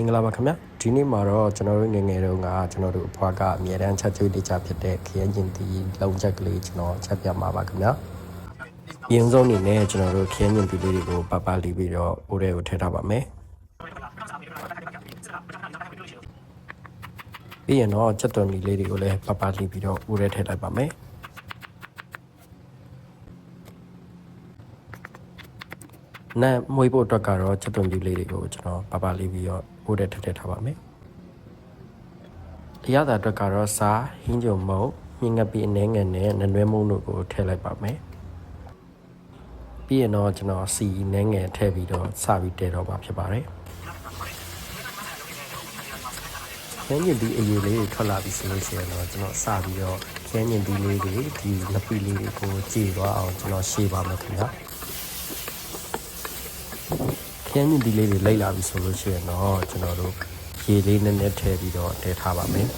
မင်္ဂလာပါခင်ဗျာဒီနေ့မှာတော့ကျွန်တော်တို့ငယ်ငယ်တုန်းကကျွန်တော်တို့အဖွားကအမြဲတမ်းချက်ကျွေးတေချာဖြစ်တဲ့ခရမ်းကျင်တီလုံးချက်ကလေးကျွန်တော်ချက်ပြမှာပါခင်ဗျာအရင်ဆုံးအနေနဲ့ကျွန်တော်တို့ခရမ်းကျင်တီလေးတွေကိုပပလေးပြီးတော့အိုးထဲကိုထည့်ထားပါမယ်ပြီးရင်တော့ချက်သွန်မီလေးတွေကိုလည်းပပလေးပြီးတော့အိုးထဲထည့်လိုက်ပါမယ်နံမွေးဖို့အတွက်ကတော့ချက်သွန်ပြူလေးတွေကိုကျွန်တော်ပပလေးပြီးတော့အိုးထဲထည့်ထားပါမယ်အရသာအတွက်ကတော့စားဟင်းကြုံမုံမြင်းငပီအနှဲငယ်နဲ့နနွဲမုံတို့ကိုထည့်လိုက်ပါမယ်ပြီးရင်တော့ကျွန်တော်စီနှဲငယ်ထည့်ပြီးတော့စပြီးတည်တော့မှာဖြစ်ပါတယ်ခင်းညင်ဒီအရေးလေးထွက်လာပြီးဆိုလို့ရှိရင်တော့ကျွန်တော်စပြီးတော့ခင်းညင်ဒီလေးတွေဒီငပီလေးတွေကိုကြည့်သွားအောင်ကျွန်တော်ရှေ့ပါမယ်ခင်ဗျာခင်းညင်ဒီလေးတွေလိုက်လာပြီဆိုလို့ရှိရင်တော့ကျွန်တော်တို့ရေလေးနည်းနည်းထည့်ပြီးတော့တည်ထားပါမယ်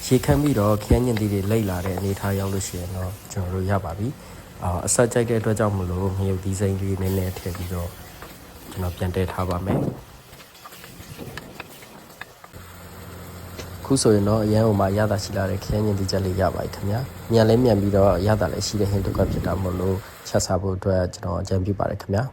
ရေခမ်းပြီးတော့ခရမ်းညင်သီးတွေလိမ့်လာတဲ့အနေထားရောက်လို့ရှိရင်တော့ကျွန်တော်တို့ရပါပြီအဆက်ကြိုက်တဲ့အတွက်ကြောင့်မလို့မြုပ်သီးစိမ်းလေးနည်းနည်းထည့်ပြီးတော့ကျွန်တော်ပြန်တည်ထားပါမယ်ခုဆိုရင်တော့အရန်ဟိုမှာရတာရှိလာတဲ့ခရမ်းညင်သီးချက်လေးရပါပြီခင်ဗျာမြန်လဲမြန်ပြီးတော့ရတာလည်းရှိတဲ့ဟင်းတုကဖြစ်တာမို့လို့ချက်စားဖို့အတွက်ကျွန်တော်အကြံပြုပါတယ်ခင်ဗျာ